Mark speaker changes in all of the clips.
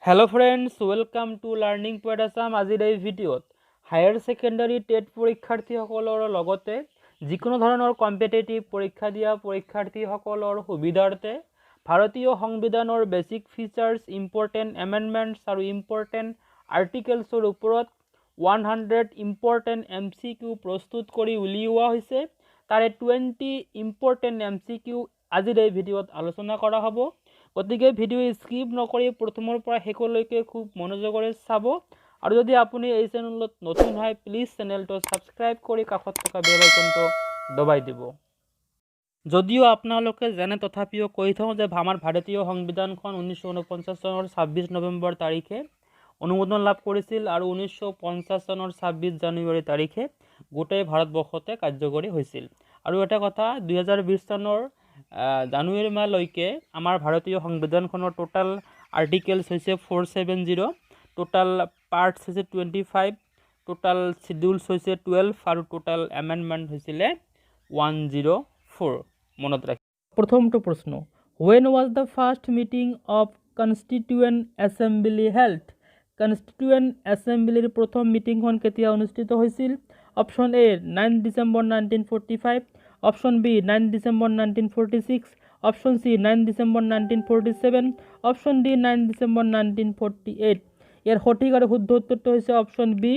Speaker 1: Hello friends welcome to learning point Assam. आजिर এই ভিডিঅ'ত হায়াৰ সেকেন্ডাৰী টেট পৰীক্ষাৰ্থীসকলৰ লগতে যিকোনো ধৰণৰ কম্পিটিটিভ পৰীক্ষা দিয়া পৰীক্ষাৰ্থীসকলৰ সুবিধাৰ্থে ভাৰতীয় সংবিধানৰ বেসিক ফিচাৰ্স ইম্পৰ্টেন্ট এমেন্ডমেন্টস আৰু ইম্পৰ্টেন্ট আৰ্টিকেলছৰ ওপৰত 100 ইম্পৰ্টেন্ট এমসিকিউ প্ৰস্তুত কৰি উলিওৱা হৈছে। তাৰে 20 ইম্পৰ্টেন্ট এমসিকিউ আজিৰ এই ভিডিঅ'ত আলোচনা কৰা হ'ব। গতিকে ভিডিও স্কিপ নকৰি প্ৰথমৰ পৰা শেষলৈকে খুব মনোযোগৰে চাব। আৰু যদি আপুনি এই চেনেলত নতুন হয় প্লিজ চেনেলটো সাবস্ক্ৰাইব কৰি কাষত থকা বেল আইকনটো দবাই দিব। যদিও আপোনালোকে জানে তথাপিও কৈ থওঁ যে আমাৰ ভাৰতীয় সংবিধানখন 1949 চনৰ 26 নৱেম্বৰ তাৰিখে অনুমোদন লাভ কৰিছিল আৰু 1950 চনৰ 26 জানুৱাৰী তাৰিখে গোটেই ভাৰতবৰ্ষতে কাৰ্যকৰী হৈছিল। আৰু এটা কথা 2020 চনৰ জানুৱাৰী মাহলৈকে আমাৰ ভাৰতীয় সংবিধানখনৰ টোটাল আৰ্টিকেলছ হৈছে 470, টোটাল পাৰ্টছ হৈছে 25, টোটাল শিডিউলছ হৈছে 12 আৰু টোটাল এমেন্ডমেন্ট হৈছিল 104। মনত ৰাখিব। প্ৰথমটো প্ৰশ্ন, when was the first meeting of constituent assembly held? কনষ্টিটিউয়েণ্ট এছেম্বলিৰ প্ৰথম মিটিংখন কেতিয়া অনুষ্ঠিত হৈছিল? Option A 9 December 1945, option B 9 December 1946, option C 9 December 1947, option D 9 December 1948। ইয়াৰ সঠিক আৰু শুদ্ধ উত্তৰটো হৈছে অপশ্যন বি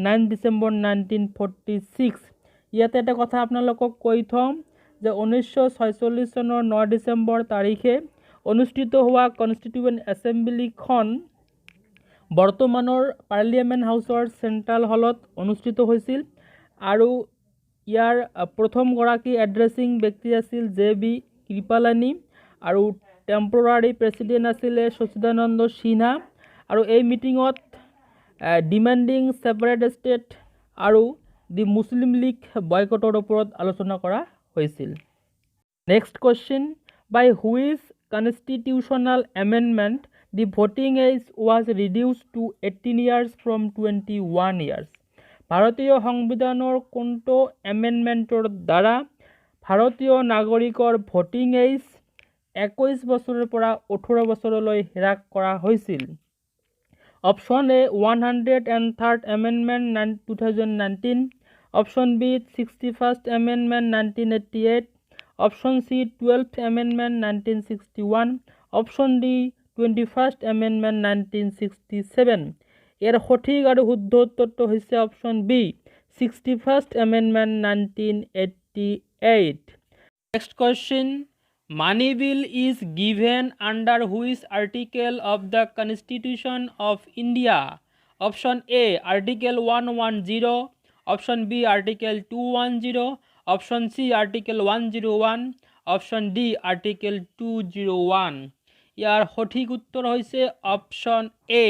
Speaker 1: 9 ডিচেম্বৰ 1946। ইয়াতে এটা কথা আপোনালোকক কৈ থম যে 1946 চনৰ 9 ডিচেম্বৰ তাৰিখে অনুষ্ঠিত হোৱা কনষ্টিটিউয়েণ্ট এছেম্বলিখন বৰ্তমানৰ পাৰ্লিয়ামেণ্ট হাউচৰ চেণ্ট্ৰেল হলত অনুষ্ঠিত হৈছিল আৰু ইয়াৰ প্ৰথমগৰাকী এড্ৰেছিং ব্যক্তি আছিল জে.বি. কৃপালানী আৰু টেম্পৰাৰী প্ৰেছিডেণ্ট আছিলে সচিদানন্দ সিনহা। আৰু এই মিটিঙত ডিমাণ্ডিং ছেপাৰেট ষ্টেট আৰু দি মুছলিম লীগ বয়কটৰ ওপৰত আলোচনা কৰা হৈছিল। Next question, by which constitutional amendment the voting age was reduced to 18 years from 21 years? ভাৰতীয় সংবিধানৰ কোনটো এমেণ্ডমেণ্টৰ দ্বাৰা ভাৰতীয় নাগৰিকৰ ভোটিং এজ 21 বছৰৰ পৰা 18 বছৰলৈ হ্ৰাস কৰা হৈছিল? Option A 103rd amendment 2019, option B 61st amendment 1988, option C 12th amendment 1961, option D 21st amendment 1967। ইয়াৰ সঠিক আৰু শুদ্ধ উত্তৰটো হৈছে option B 61st amendment 1988। Next question, money bill is given under which article of the constitution of India? Option A article 110, option B article 210, option C article 101, option D article 201। ইয়াৰ সঠিক উত্তৰ হৈছে option A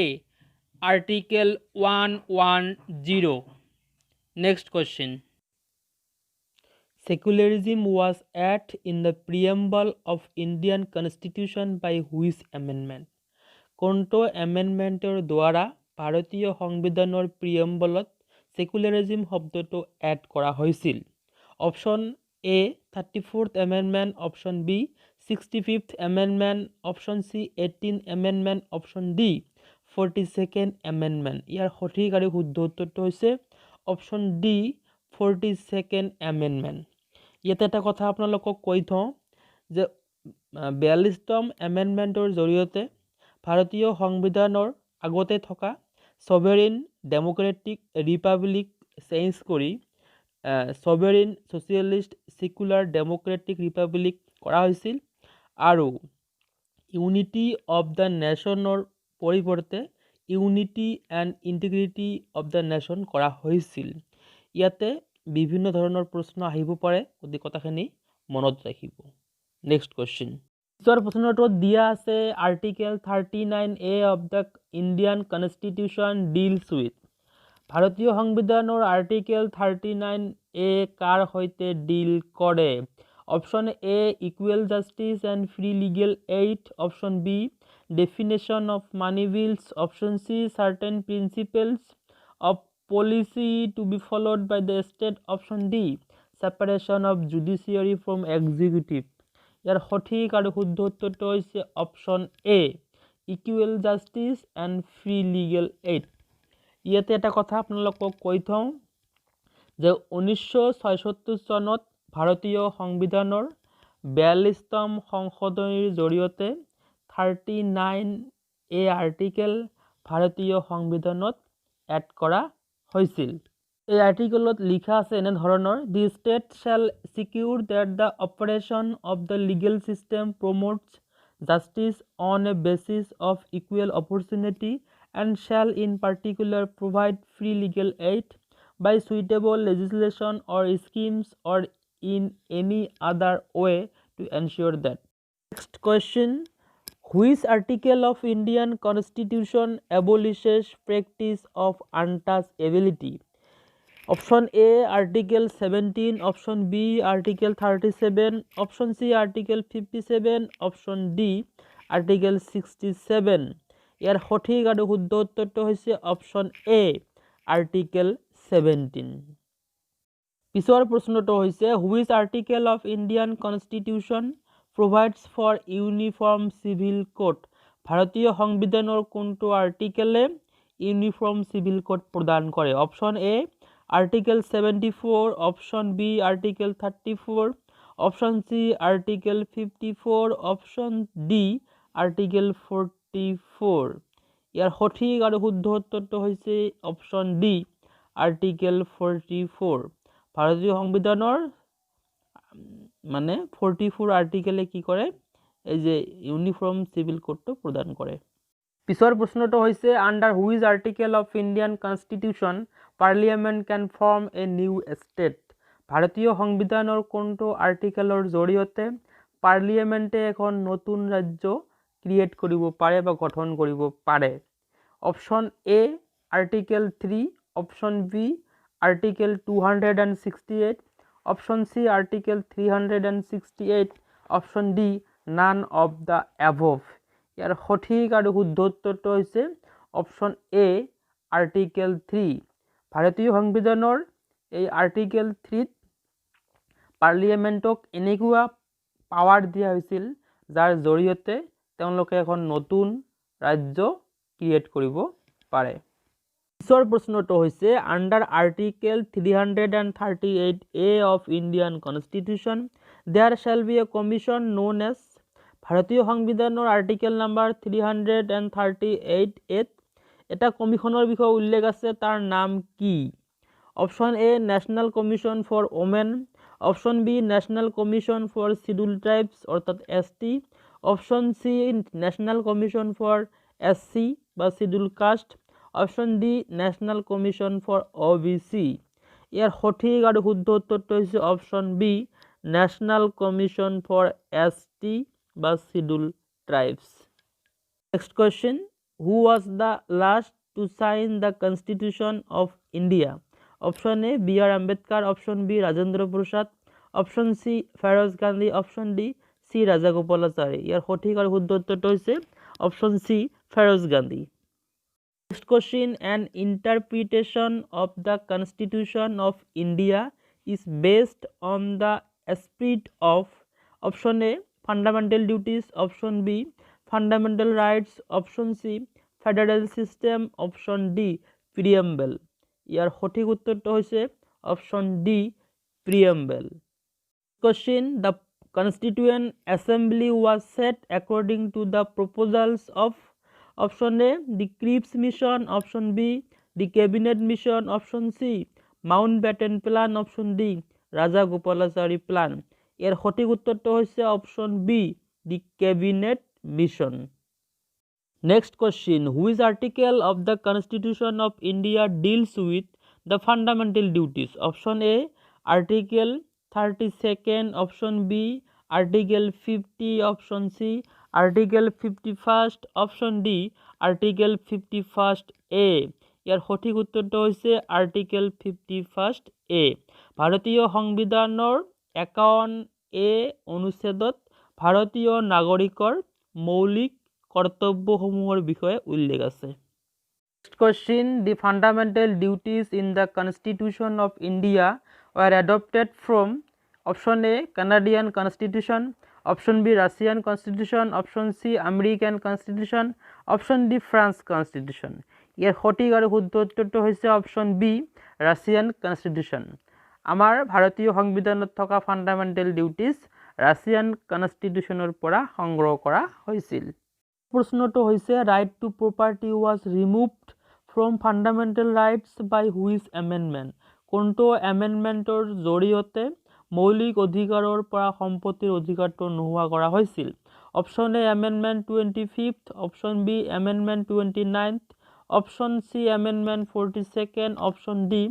Speaker 1: article 110। Next question, secularism was added in the preamble of Indian Constitution by which amendment? কোনটো এমেণ্ডমেণ্টৰ দ্বাৰা ভাৰতীয় সংবিধানৰ প্ৰিএম্বলত সেকুলাৰিজম শব্দটো add কৰা হৈছিল? Option A 34th amendment, option B 65th amendment, option C 18th amendment, option D 42nd amendment. ইয়াৰ সঠিক আৰু শুদ্ধ উত্তৰটো হৈছে অপশ্যন ডি 42nd এমেণ্ডমেণ্ট। ইয়াতে এটা কথা আপোনালোকক কৈ থওঁ যে 42তম এমেণ্ডমেণ্টৰ জৰিয়তে ভাৰতীয় সংবিধানৰ আগতে থকা ছভেৰিন ডেম'ক্ৰেটিক ৰিপাব্লিক চেঞ্জ কৰি ছভেৰিন ছ'চিয়েলিষ্ট ছেকুলাৰ ডেম'ক্ৰেটিক ৰিপাব্লিক কৰা হৈছিল আৰু ইউনিটি অফ দ্য নেশ্যনৰ পৰিৱৰ্তে unity and integrity of the nation কৰা হৈছিল। ইয়াতে বিভিন্ন ধৰণৰ প্ৰশ্ন আহিব পাৰে, গতিকে কথাখিনি মনত ৰাখিব। নেক্সট কুৱেশ্যন, পিছৰ প্ৰশ্নটোত দিয়া আছে article 39A of the Indian constitution deals with. ভাৰতীয় সংবিধানৰ আৰ্টিকেল 39A কাৰ সৈতে ডিল কৰে? Option A equal justice and free legal aid, option B definition of money bills, option C certain principles of policy to be followed by the state, option D separation of judiciary from executive. ইয়াৰ সঠিক আৰু শুদ্ধ উত্তৰটো হৈছে option A equal justice and free legal aid. ইয়াতে এটা কথা আপোনালোকক কৈ থওঁ যে 1966 চনত ভাৰতীয় সংবিধানৰ 42তম সংশোধনীৰ জৰিয়তে 39A আৰ্টিকেল ভাৰতীয় সংবিধানত এড কৰা হৈছিল। এই আৰ্টিকেলত লিখা আছে এনে ধৰণৰ, the state shall secure that the operation of the legal system promotes justice on a basis of equal opportunity and shall in particular provide free legal aid by suitable legislation or schemes or in any other way to ensure that. Next question, which article of Indian Constitution abolishes practice of untouchability? Option A, Article 17, option B, Article 37, option C, Article 57, option D, Article 67. ইয়াৰ সঠিক আৰু শুদ্ধ উত্তৰটো হৈছে option A, article 17। পিছৰ প্ৰশ্নটো হৈছে, which article of Indian constitution provides for uniform civil code? ভাৰতীয় সংবিধানৰ কোনটো আৰ্টিকেলে ইউনিফৰ্ম চিভিল কোড প্ৰদান কৰে? Option A, article 74, option B, article 34, option C, article 54, option D, article 44। ইয়াৰ সঠিক আৰু শুদ্ধ উত্তৰটো হৈছে অপশ্যন ডি, আৰ্টিকেল 44। ভাৰতীয় সংবিধানৰ 44 আৰ্টিকেলে কি কৰে? এই যে ইউনিফৰ্ম চিভিল কোডটো প্ৰদান কৰে। পিছৰ প্ৰশ্নটো হৈছে, under which article of Indian constitution parliament can form a new state? ভাৰতীয় সংবিধানৰ কোনটো আৰ্টিকেলৰ জৰিয়তে পাৰ্লিয়ামেণ্টে এখন নতুন ৰাজ্য ক্ৰিয়েট কৰিব পাৰে বা গঠন কৰিব পাৰে? Option A, article 3, option B, article 268, option C, article 368, option D, none of the above. ইয়াৰ সঠিক আৰু শুদ্ধ উত্তৰটো হৈছে অপশ্যন এ, আৰ্টিকেল 3। ভাৰতীয় সংবিধানৰ এই আৰ্টিকেল 3ত পাৰ্লিয়ামেণ্টক এনেকুৱা পাৱাৰ দিয়া হৈছিল যাৰ জৰিয়তে তেওঁলোকে এখন নতুন ৰাজ্য ক্ৰিয়েট কৰিব পাৰে। পিছৰ প্ৰশ্নটো হৈছে, under article 338A of Indian constitution there shall be a commission known as? ভাৰতীয় সংবিধানৰ আৰ্টিকেল নাম্বাৰ 338A এটা কমিশ্যনৰ বিষয়ে উল্লেখ আছে, তাৰ নাম কি? Option A, national commission for women, option B, national commission for scheduled tribes অৰ্থাৎ ST, option C, national commission for SC বা scheduled caste, option D, national commission for OBC। ইয়াৰ সঠিক আৰু শুদ্ধ উত্তৰটো হৈছে option B, national commission for ST বা scheduled tribes. Next question, who was the last to sign the constitution of India? Option A, BR Ambedkar, option B, Rajendra Prasad, option C, Feroze Gandhi, option D, C, Rajagopalachari. ইয়াৰ সঠিক আৰু শুদ্ধ উত্তৰটো হৈছে option C, Feroze Gandhi. Next question, an interpretation of the constitution of India is based on the spirit of? Option A, fundamental duties, option B, fundamental rights, option C, federal system, option D, preamble. ইয়াৰ সঠিক উত্তৰটো হৈছে option D, preamble. Question, the Constituent Assembly was set according to the proposals of? Option A, the Cripps Mission, option B, the Cabinet Mission, option C, Mountbatten Plan, option D, Rajagopalachari Plan. এর সঠিক উত্তরটা হচ্ছে option B, the Cabinet Mission. Next question, which article of the Constitution of India deals with the fundamental duties? Option A, Article 32nd, option B, Article 50, option C, Article 51st, option D, Article 51A. ইয়ার সঠিক উত্তরটা হচ্ছে article 51A। ভারতীয় সংবিধানৰ 51A অনুচ্ছেদত ভাৰতীয় নাগৰিকৰ মৌলিক কৰ্তব্যসমূহৰ বিষয়ে উল্লেখ আছে। Next question, the fundamental duties in the Constitution of India were adopted from? Option A, Canadian Constitution, option B, Russian Constitution, option C, American Constitution, option D France constitution. ইয়াৰ সঠিক আৰু শুদ্ধ উত্তৰটো হৈছে অপশন বি ৰাছিয়ান কনষ্টিটিউশ্যন। আমাৰ ভাৰতীয় সংবিধানত থকা ফাণ্ডামেণ্টেল ডিউটিজ ৰাছিয়ান কনষ্টিটিউশ্যনৰ পৰা সংগ্ৰহ কৰা হৈছিল। প্ৰশ্নটো হৈছে right to property was removed from fundamental rights by which amendment. কোনটো এমেণ্ডমেণ্টৰ জৰিয়তে মৌলিক অধিকাৰৰ পৰা সম্পত্তিৰ অধিকাৰটো নোহোৱা কৰা হৈছিল? Option A amendment 25, option B amendment 29, option C amendment 42, option D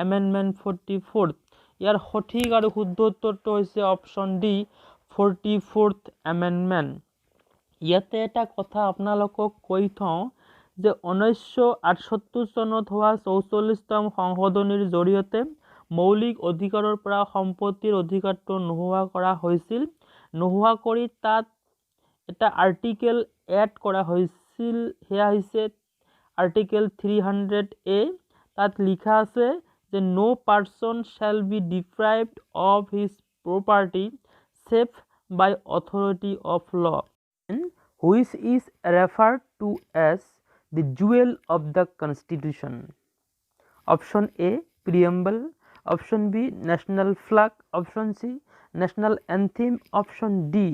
Speaker 1: amendment 44। ইয়াৰ সঠিক আৰু শুদ্ধ উত্তৰটো হৈছে অপশ্যন ডি 44th এমেণ্ডমেণ্ট। ইয়াতে এটা কথা আপোনালোকক কৈ থওঁ যে 1968 চনত হোৱা 44তম সংশোধনীৰ জৰিয়তে মৌলিক অধিকাৰৰ পৰা সম্পত্তিৰ অধিকাৰটো নোহোৱা কৰা হৈছিল। নোহোৱা কৰি তাত এটা আৰ্টিকেল এড কৰা হৈছিল, সেয়া হৈছে আৰ্টিকেল 300A। তাত লিখা আছে যে no person shall be deprived of his property save by authority of law, which is referred to as the jewel of the Constitution. Option A preamble, option B national flag, option C national anthem, option D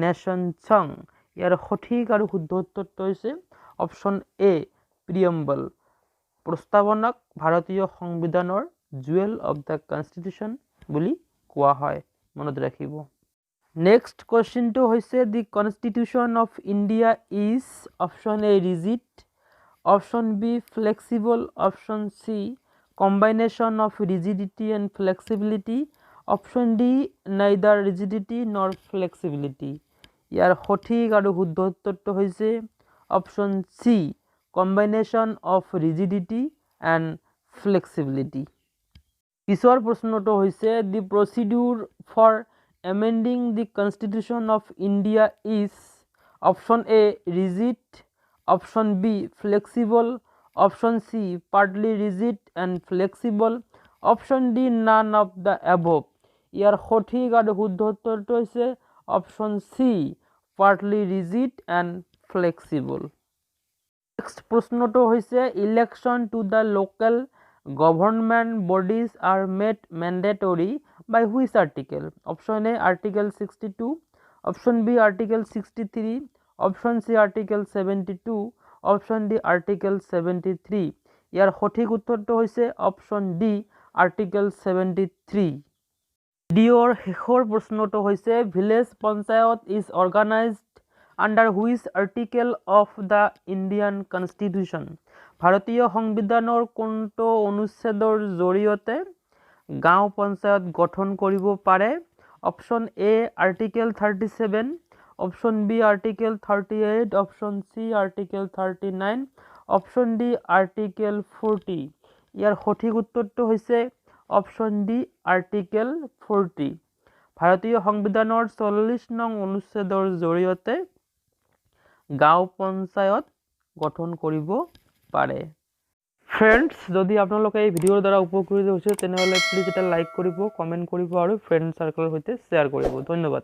Speaker 1: nation song. ইয়াৰ সঠিক আৰু শুদ্ধ উত্তৰটো হৈছে option এ প্ৰিএম্বল। প্ৰস্তাৱনাক ভাৰতীয় সংবিধানৰ Joel of the constitution বুলি কোৱা হয়, মনত ৰাখিব। নেক্সট কুৱেশ্যনটো হৈছে the constitution of India is option A rigid, option B flexible, option C combination of rigidity and flexibility, option D neither rigidity nor flexibility. ইয়াৰ সঠিক আৰু শুদ্ধ উত্তৰটো হৈছে option C combination of rigidity and flexibility. পিছৰ প্ৰশ্নটো হৈছে the procedure for amending the Constitution of India is option A rigid, option B flexible, option C partly rigid and flexible, option D none of the above. ইয়াৰ সঠিক আৰু শুদ্ধ উত্তৰটো হৈছে option C partly rigid and flexible. Next প্ৰশ্নটো হৈছে election to the local government bodies are made mandatory by which article? Option A article 62, option B article 63, option C article 72, option D article 73. ইয়াৰ সঠিক উত্তৰটো হৈছে option D article 73। ভিডিঅ'ৰ শেষৰ প্ৰশ্নটো হৈছে village panchayat is organised under which article of the Indian constitution. ভাৰতীয় সংবিধানৰ কোনটো অনুচ্ছেদৰ জৰিয়তে গাঁও পঞ্চায়ত গঠন কৰিব পাৰে? Option A article 37, option B article 38, option C article 39, option D article 40। ইয়াৰ সঠিক উত্তৰটো হৈছে অপশ্যন ডি আৰ্টিকেল 40। ভাৰতীয় সংবিধানৰ 40 নং অনুচ্ছেদৰ জৰিয়তে গাঁও পঞ্চায়ত গঠন কৰিব পাৰে। ফ্ৰেণ্ডছ, যদি আপোনালোকে এই ভিডিঅ'ৰ দ্বাৰা উপকৃত হৈছে তেনেহ'লে প্লিজ এটা লাইক কৰিব, কমেণ্ট কৰিব আৰু ফ্ৰেণ্ড চাৰ্কেলৰ সৈতে শ্বেয়াৰ কৰিব। ধন্যবাদ।